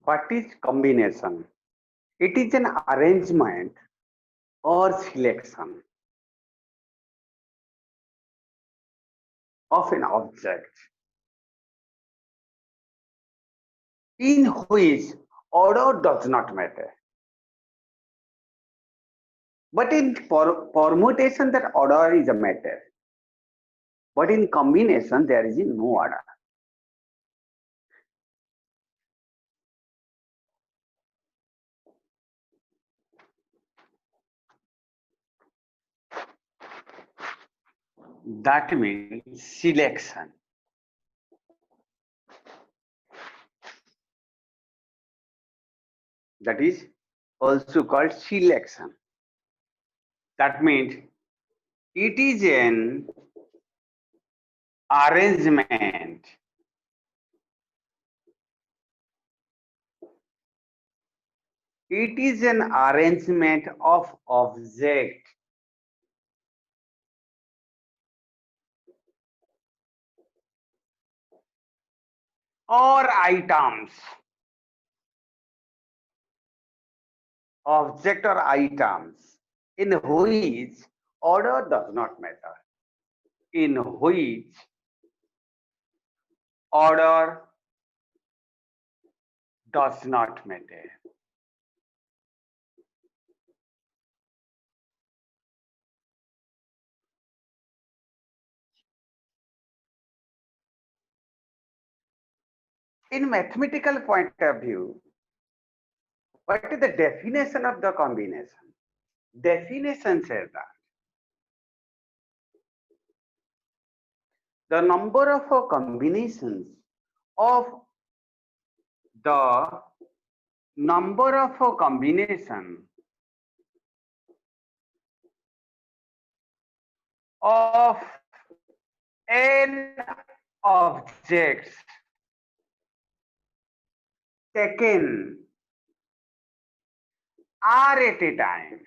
What is combination? It is an arrangement or selection of an object in which order does not matter. But in permutation, that order is a matter. But in combination, there is no order. That means selection. That is also called selection. That means it is an arrangement it is an arrangement of object or items, in which order does not matter, in which order does not matter. In mathematical point of view, what is the definition of the combination? Definition says that the number of combinations of the number of combination of n objects taken r at a time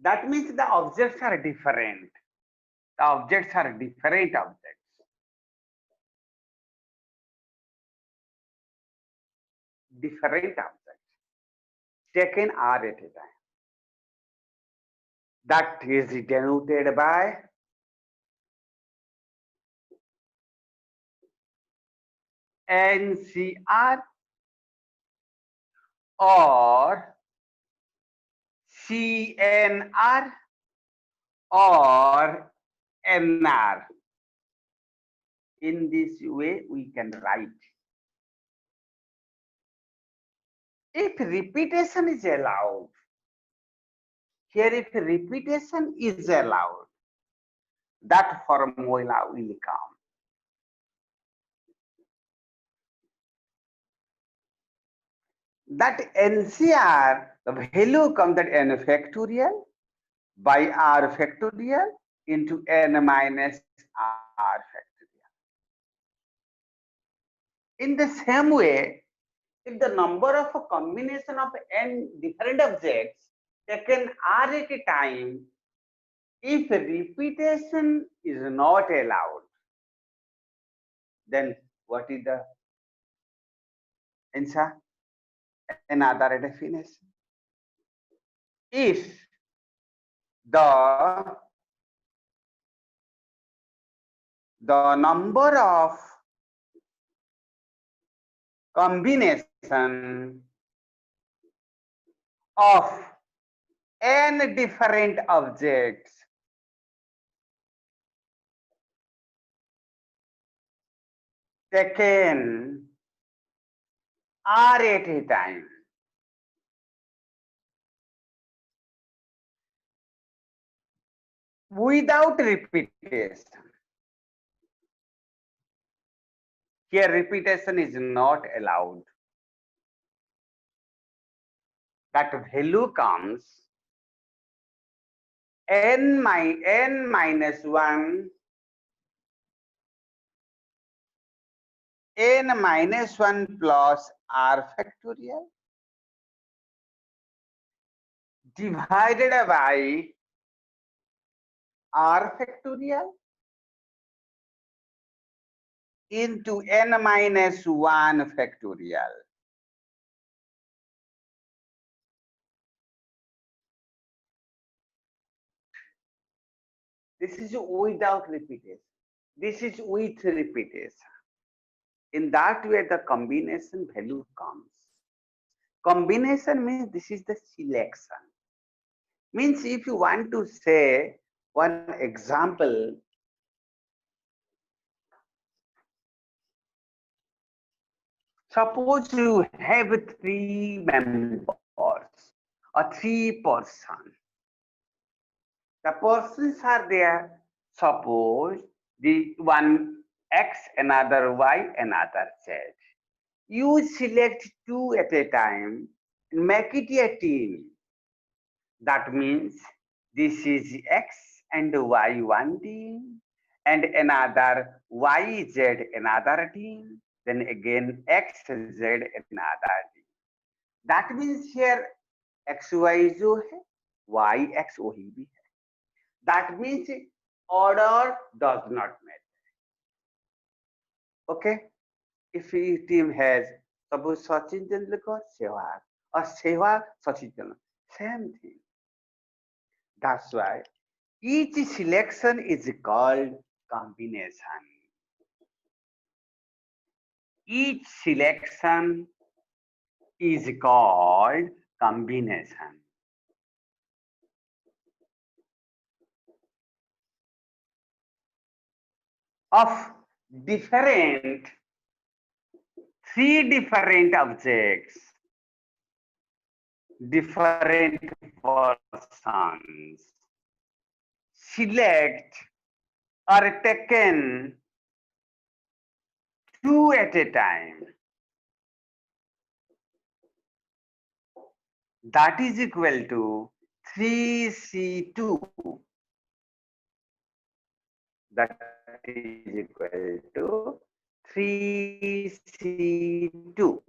That means the objects are different. The objects are different objects. Different objects taken r at a time. That is denoted by NCR or CNR or NR. In this way, we can write. If repetition is allowed, here if repetition is allowed, that formula will come. That NCR, the value comes that n factorial by r factorial into n minus r factorial. In the same way, if the number of a combination of n different objects taken r at a time, if repetition is not allowed, then what is the answer? Another definition. If the number of combination of n different objects taken r at a time without repetition. Here repetition is not allowed. That value comes n minus 1 n minus 1 plus r factorial divided by r factorial into n minus 1 factorial. This is without repetition. This is with repetition. In that way, the combination value comes. Combination means this is the selection. Means if you want to say one example, suppose you have 3 members or 3 persons. The persons are there. Suppose the one X, another Y, another Z. You select 2 at a time and make it a team. That means this is X and Y one team, and another YZ another team, then again XZ another team. That means here XY जो है YX वही भी है. That means order does not matter. Okay? If a team has suppose Sachin Tendulkar, Sehwag, or Sehwag, Sachin Tendulkar, same thing. That's why each selection is called combination. Each selection is called combination. Of different, 3 different objects, different persons, select or taken 2 at a time. That is equal to 3C2. That is equal to 3C2.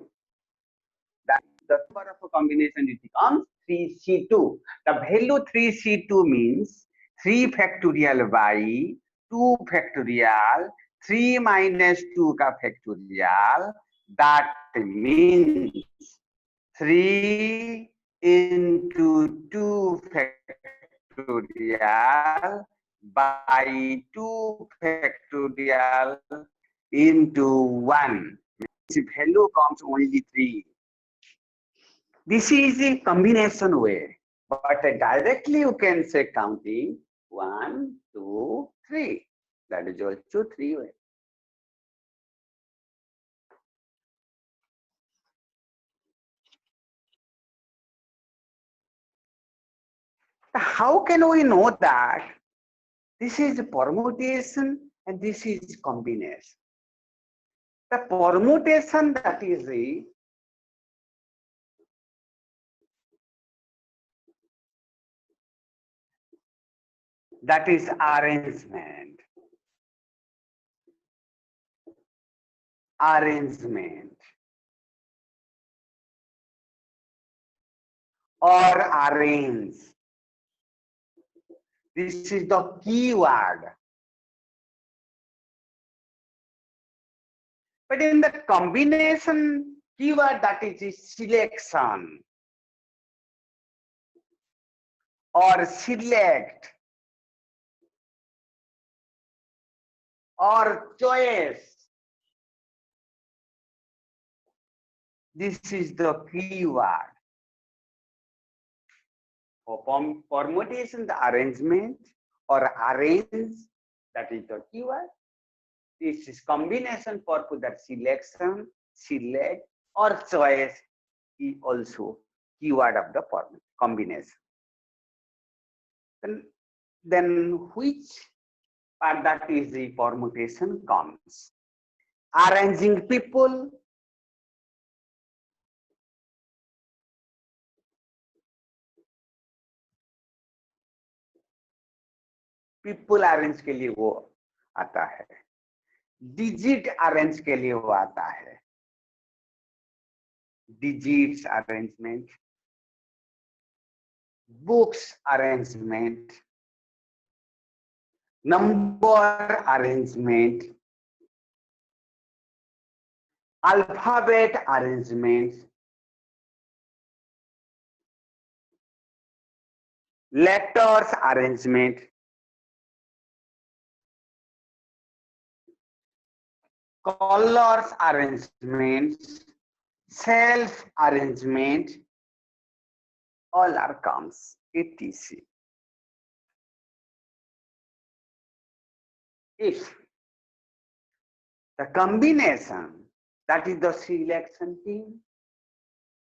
That the number of a combination it becomes 3C2. The value 3C2 means 3 factorial by 2 factorial 3 minus 2 ka factorial. That means 3 into 2 factorial by 2 factorial into 1. The value comes only 3. This is a combination way, but directly you can say counting 1, 2, 3. That is also 3 way. How can we know that this is permutation and this is combination? The permutation, that is arrangement. Arrangement or arrange. This is the keyword. But in the combination keyword, that is selection or select or choice. This is the keyword. For permutation, the arrangement or arrange, that is the keyword. This is combination for the selection, select or choice is also keyword of the combination. Then which part that is the permutation comes? Arranging people, people arrange के लिए वो आता है, digit arrange के लिए वो आता है, digits arrangement, books arrangement, number arrangement, alphabet arrangement, letters arrangement, colors arrangements, self arrangement, all are comes etc. If the combination, that is the selection team,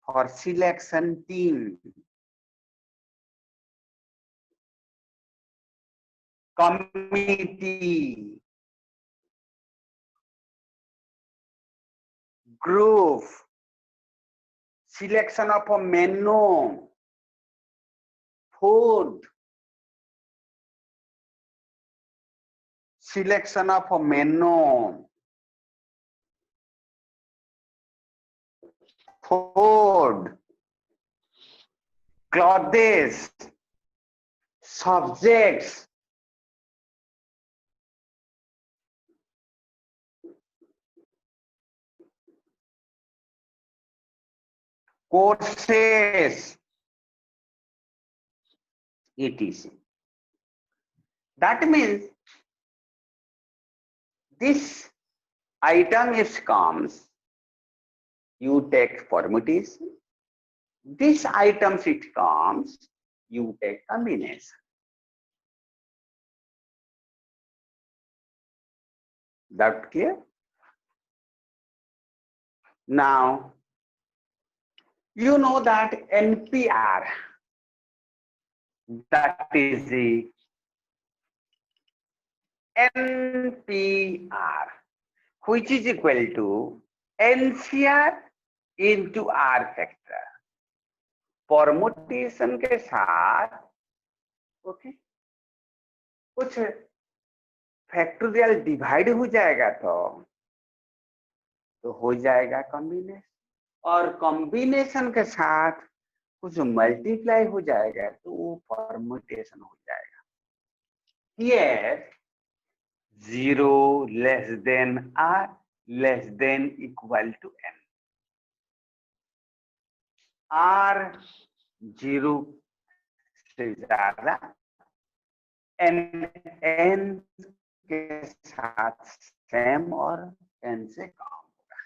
for selection team, committee, group, selection of a menu, food, selection of a menu, food, clothes, subjects, courses, etc. That means this item if comes, you take permutation. This items it comes, you take combination. That clear? Now, you know that NPR, that is the NPR, which is equal to NCR into R factor. Permutation के साथ okay कुछ factorial divide हो जाएगा तो हो जाएगा combination, और combination के साथ कुछ मल्टीप्लाई हो जाएगा तो वो परमुटेशन हो जाएगा. Here 0 less than R less than equal to N. R 0 से ज्यादा N के साथ सेम और N से कम होगा.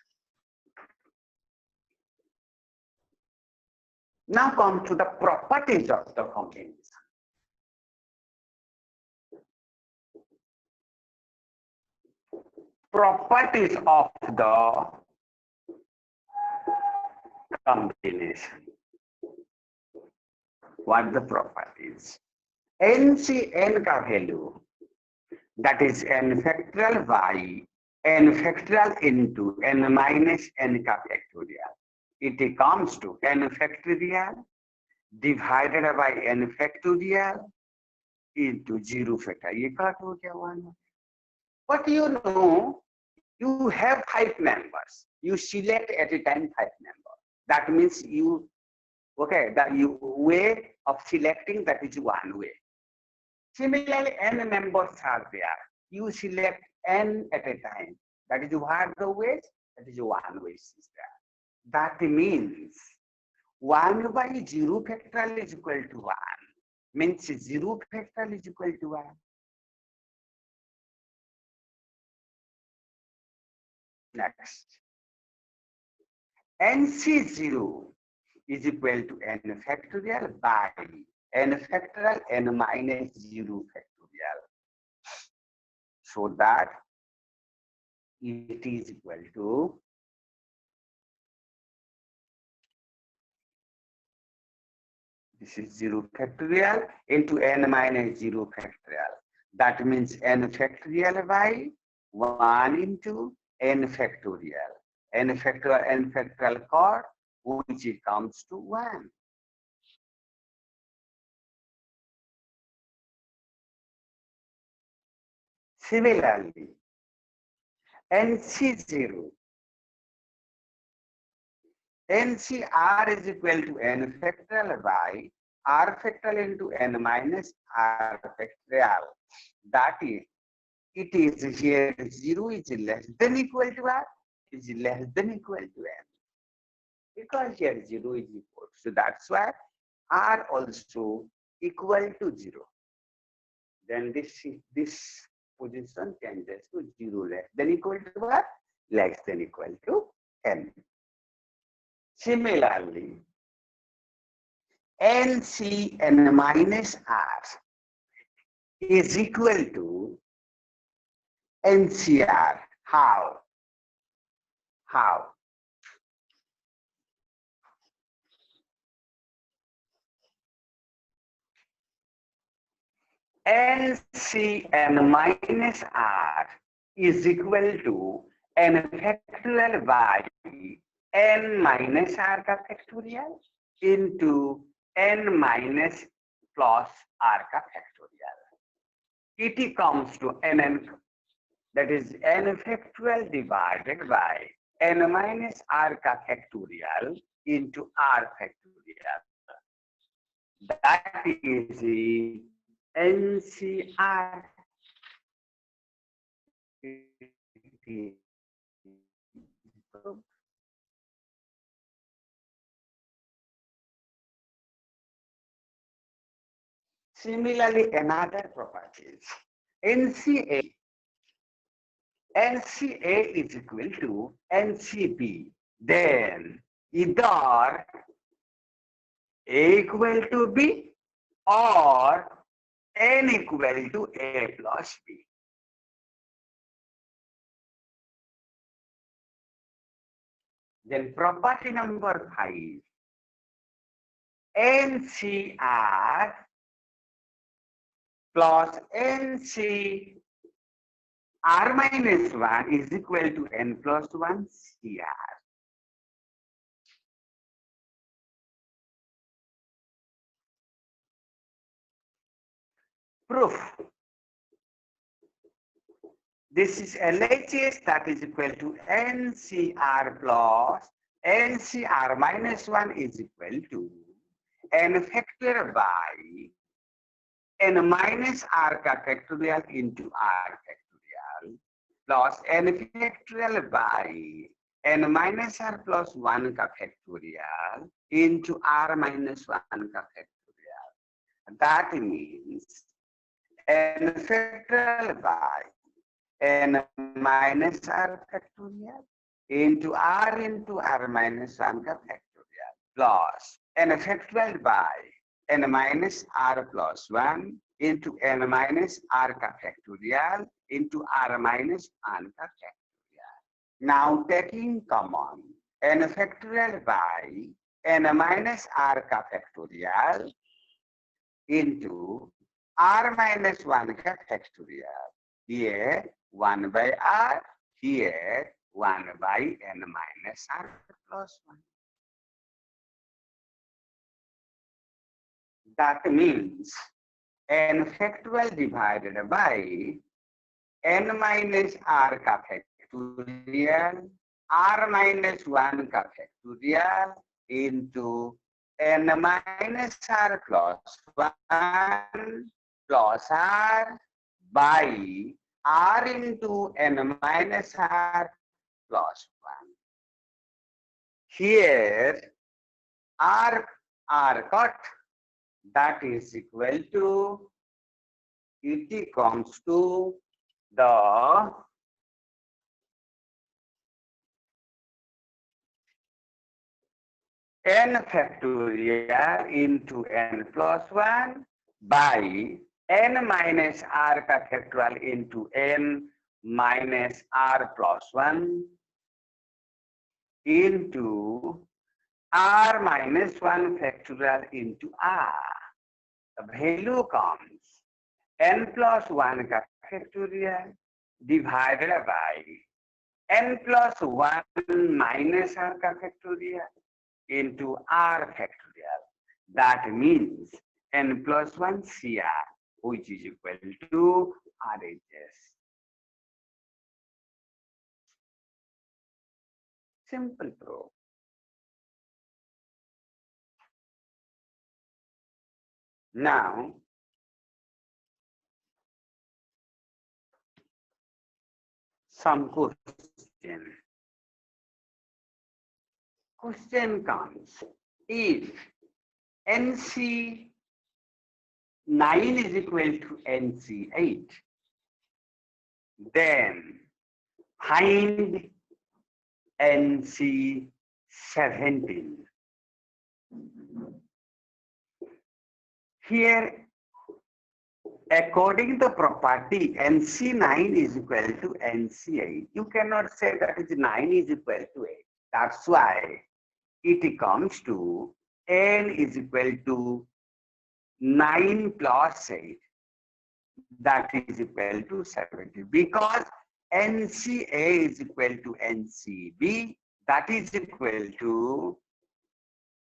Now come to the properties of the combination. Properties of the combination. What the properties? N का value, that is n factorial by n factorial into n minus n का factorial. It comes to n factorial divided by n factorial into 0 factorial. ये cut हो गया 1. But you know, you have 5 members. You select at a time 5 members. That means you, okay, that you way of selecting, that is one way. Similarly, n members are there. You select n at a time. That is what the way, that is one way is there. That means 1 by 0 factorial is equal to 1. Means 0 factorial is equal to 1. Next, NC0 is equal to n factorial by n factorial n minus 0 factorial. So that it is equal to this is 0 factorial into n minus 0 factorial. That means n factorial by 1 into n factorial. N factorial chord, which comes to 1. Similarly, NC0, NCR is equal to n factorial by r factorial into n minus r factorial. That is, it is here 0 is less than equal to r, is less than equal to n. Because here 0 is equal. So that's why r also equal to 0. Then this position changes to 0 less than equal to r, less than equal to n. Similarly, NCn minus r is equal to NCR. How? How? NCn minus r is equal to n factorial by n minus r का factorial into n minus plus r का factorial. It comes to n, that is n factorial divided by n minus r का factorial into r factorial. That is the NCR. Similarly, another property is NCA is equal to NCB. Then either A equal to B or N equal to A plus B. Then property number 5, NCR plus NC R minus 1 is equal to N plus 1 CR. Proof. This is LHS, that is equal to NCR plus NCR minus 1 is equal to N factorial by N minus R का factorial into R factorial plus N factorial by N minus R plus 1 का factorial into R minus 1 का factorial. That means N factorial by N minus R factorial into R minus 1 का factorial plus N factorial by N minus R plus 1 into N minus R का factorial into R minus 1 का factorial. Now taking common N factorial by N minus R का factorial into R minus 1 का factorial. Here 1 by R, here 1 by N minus R plus 1. That means N factorial divided by N minus R का factorial, R minus 1 का factorial into N minus R plus 1 plus R by R into N minus R plus 1. Here R cut, that is equal to, it comes to the N factorial into N plus 1 by N minus R का factorial into N minus R plus 1 into R minus 1 factorial into R. The value comes N plus 1 का factorial divided by N plus 1 minus R का factorial into R factorial. That means N plus 1 CR, which is equal to RHS. Simple proof. Now, some question. Question comes, if NC 9 is equal to NC 8, then find NC 17. Here, according to the property, NC9 is equal to NC8. You cannot say that is 9 is equal to 8. That's why it comes to N is equal to 9 plus 8. That is equal to 70. Because NCA is equal to NCB, that is equal to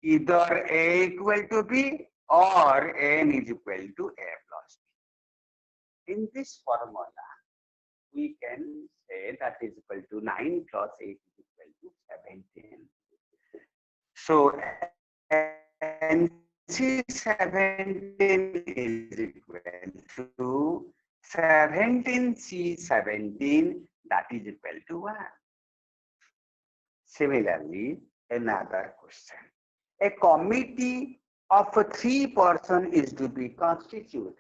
either A equal to B or N is equal to A plus B. In this formula, we can say that is equal to 9 plus 8 is equal to 17. So NC17 is equal to 17C17, that is equal to 1. Similarly, another question. A committee of 3 persons is to be constituted.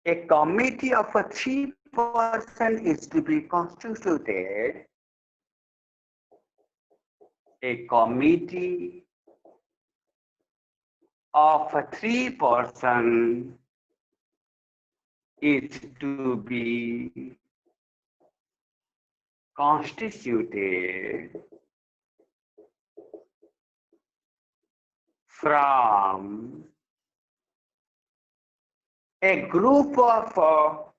A committee of 3 persons is to be constituted. A committee of 3 persons is to be constituted from a group of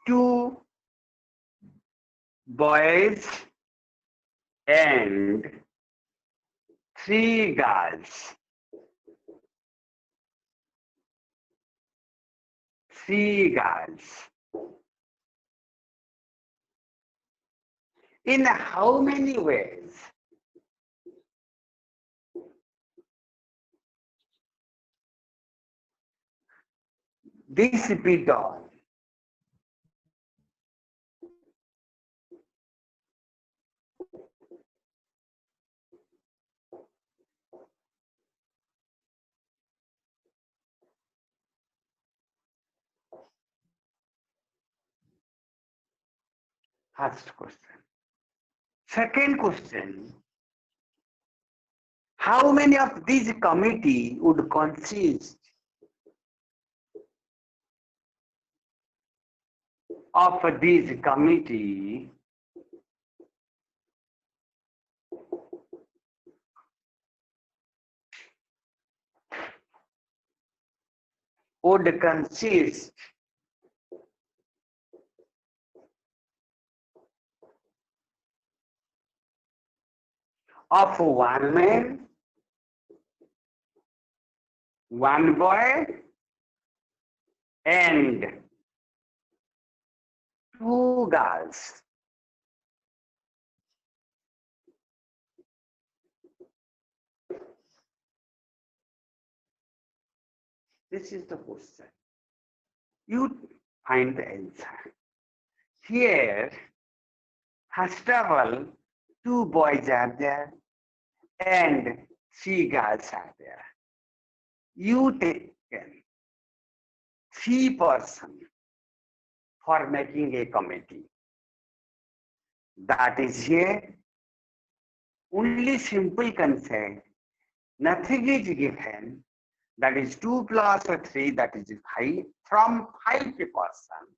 2 boys and 3 girls. 3 girls. In how many ways? This be done. First question. Second question. How many of these committee would consist of these committee would consist of 1 man, 1 boy, and 2 girls. This is the question. You find the answer. Here, first of all, 2 boys are there and 3 girls are there. You take 3 persons for making a committee. That is here. Only simple concept. Nothing is given. That is 2 plus 3, that is 5. From 5 persons,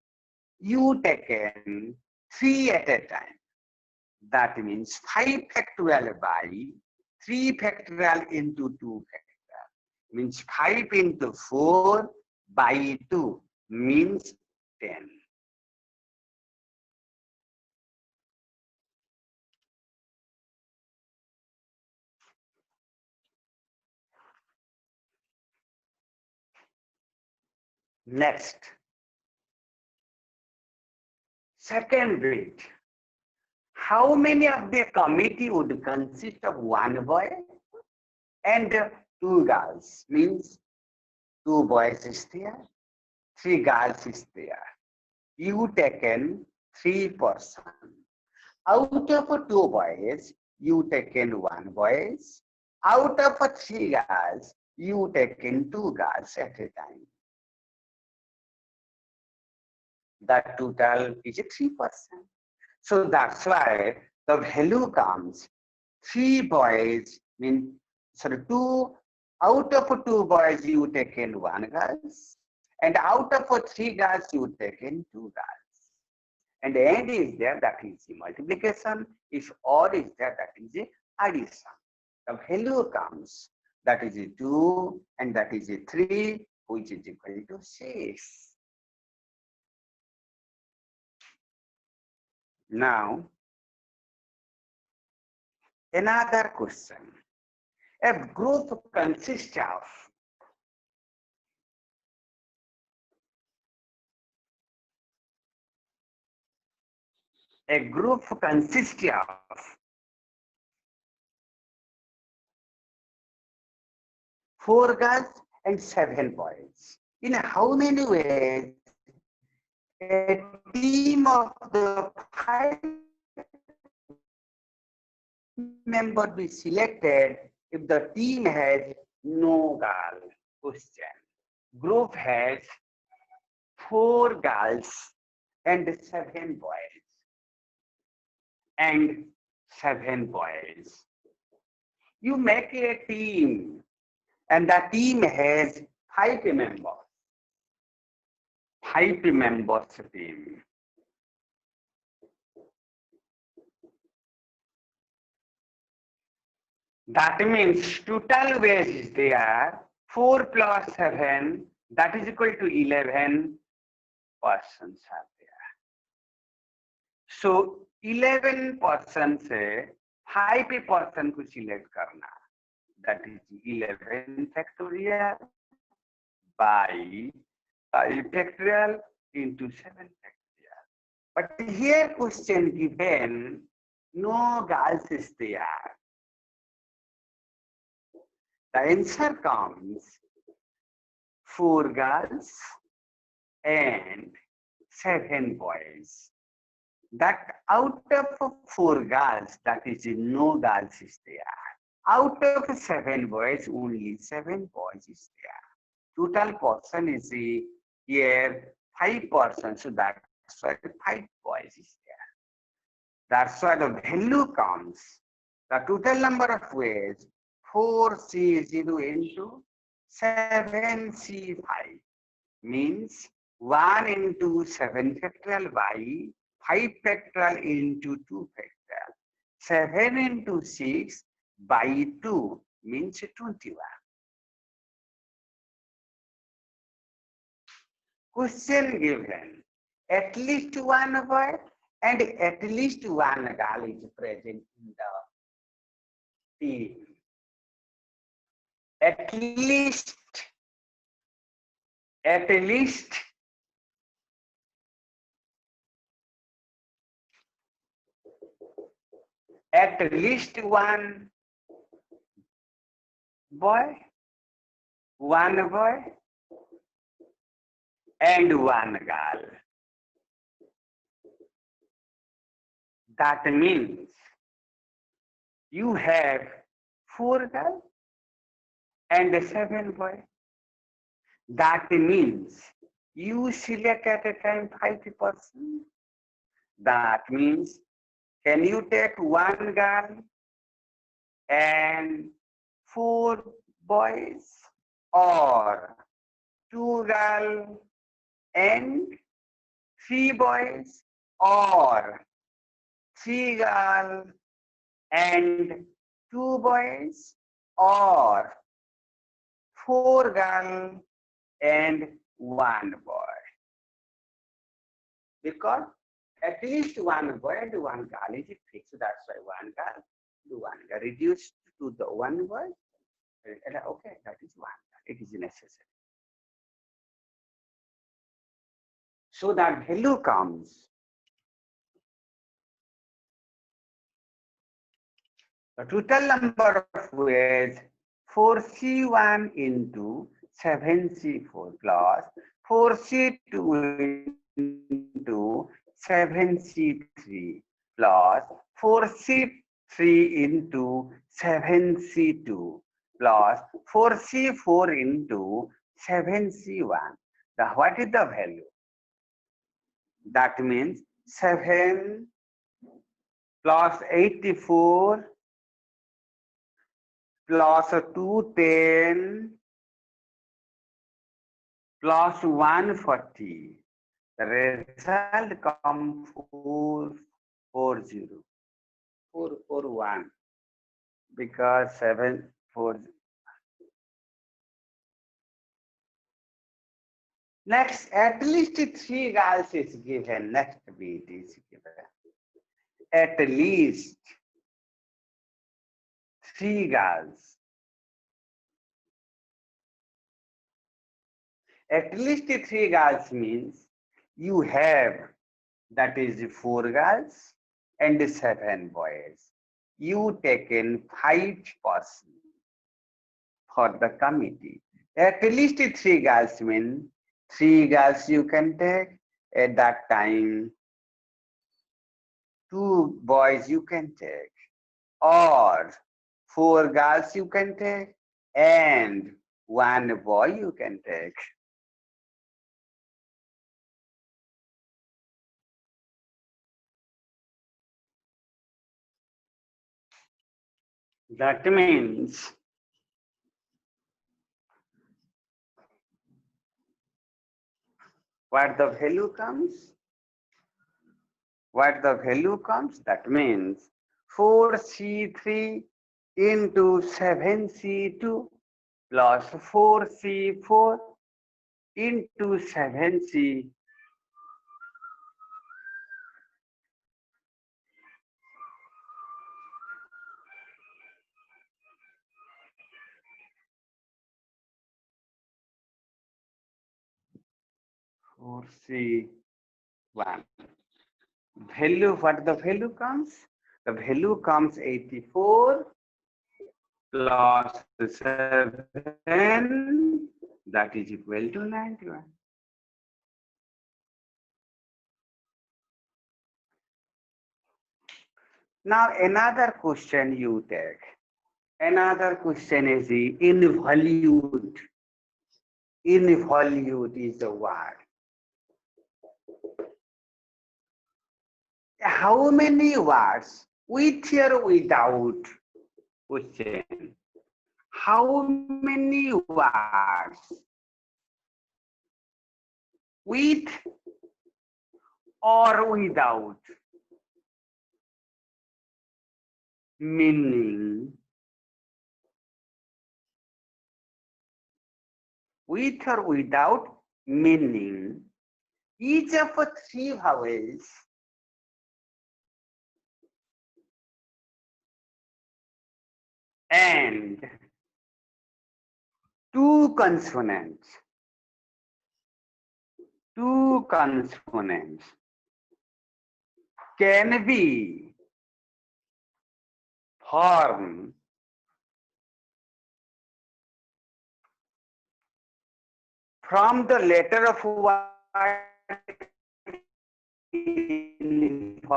you take 3 at a time. That means 5 factorial by 3 factorial into 2 factorial. Means 5 into 4 by 2 means 10. Next, second bit. How many of the committee would consist of one boy and two girls? Means two boys is there, three girls is there. You taken 3%. Out of two boys, you taken one boys. Out of three girls, you taken two girls at a time. The total is 3%. So that's why the value comes 3 boys mean sorry two out of 2 boys you taken 1 girls and out of 3 girls you taken 2 girls. And end is there, that is the multiplication. If or is there, that is the addition. The value comes that is 2 and that is 3, which is equal to 6. Now, another question. A group consists of four girls and 7 boys. In how many ways a team of the 5 members be selected if the team has no girl? Question. Group has 4 girls and 7 boys. And 7 boys. You make a team and the team has 5 members. 5 members team. That means total ways is there 4 plus 7, that is equal to 11 persons are there. So 11 person से 5 person को select करना, that is 11 factorial by 5 factorial into 7 factorial. But here question given no girls is there. The answer comes 4 girls and 7 boys. That out of 4 girls, that is no girls is there. Out of 7 boys, only 7 boys is there. Total person is here 5 persons, so that's why 5 boys is there. That's why the value comes. The total number of ways 4C0 into 7C5 means 1 into 7 factorial by 5 factorial into 2 factorial. 7 into 6 by 2 means 21. Question given, at least one boy and at least one girl is present in the team. At least one boy and one girl. That means you have 4 girls and 7 boys. That means you select at a time 5 persons. That means can you take 1 girl and 4 boys or 2 girls and 3 boys or 3 girls and 2 boys or 4 girls and 1 boy? Because at least 1 boy and 1 girl is fixed. That's why 1 girl to 1 girl reduced to the 1 boy. Okay, that is 1 girl. It is necessary. So that value comes, the total number of weights 4C1 into 7C4 plus 4C2 into 7C3 plus 4C3 into 7C2 plus 4C4 into 7C1. What is the value? That means 7 plus 84 plus 210 plus 140. The result comes 440, 441, because 740. Next, at least 3 girls is given. Next bit is given. At least 3 girls. At least 3 girls means you have, that is 4 girls and 7 boys. You taken 5% for the committee. At least 3 girls mean 3 girls you can take. At that time, 2 boys you can take, or 4 girls you can take, and 1 boy you can take. That means what the value comes? What the value comes? That means 4C3 into 7C2 plus 4C4 into 7C. Or C1. Value, what the value comes? The value comes 84 plus 7, that is equal to 91. Now another question you take. Another question is the involute. Involute is the word. How many words, with or without? Question. How many words, with or without meaning? With or without meaning, each of the 3 vowels and 2 consonants. 2 consonants can be formed from the letter of word involute.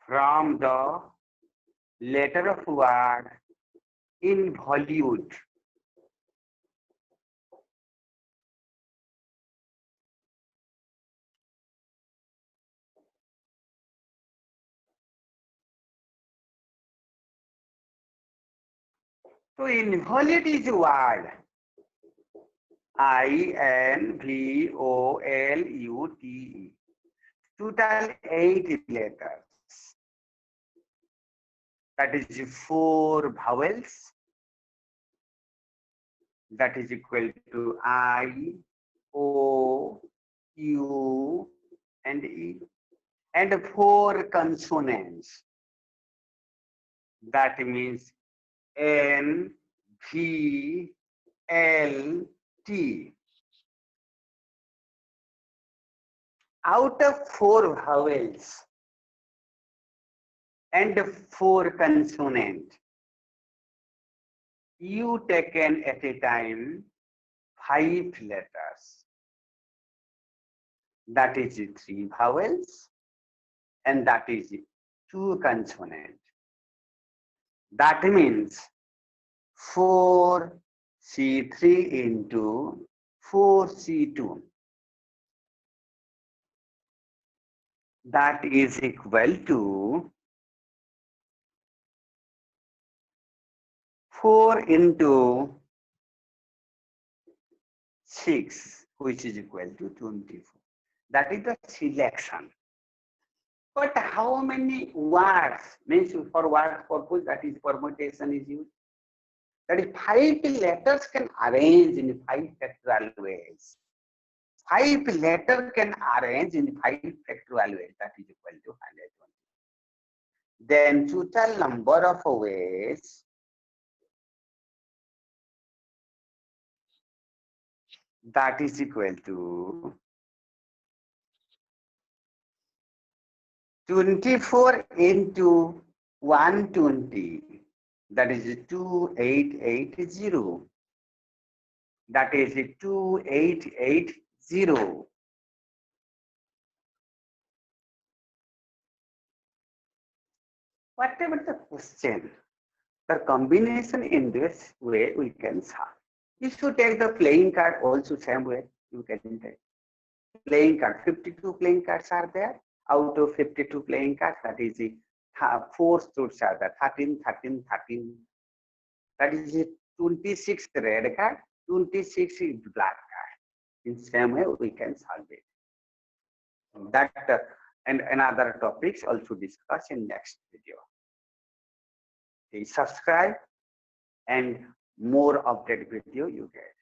From the letter of word involute. So involute is a word. INVOLUTE. Total 8 letters. That is 4 vowels. That is equal to I, O, U, and E. And 4 consonants. That means N, V, L, T. out of 4 vowels and 4 consonants, you taken at a time 5 letters. That is 3 vowels and that is 2 consonants. That means 4C3 into 4C2. That is equal to 4 into 6, which is equal to 24. That is the selection. But how many words, means for word purpose, that is permutation is used? That is 5 letters can arrange in 5 factorial ways. 5 letters can arrange in 5 factorial ways. That is equal to 120. Then total number of ways that is equal to 24 into 120. That is 2880. That is 2880. Whatever the question, the combination in this way we can solve. If you take the playing card also same way, you can take playing card. 52 playing cards are there. Out of 52 playing cards, that is the 4 suits are there. 13, 13, 13. That is the 26 red card, 26 is black card. In same way we can solve it. That and another topics also discuss in next video. Please subscribe and more update video you get.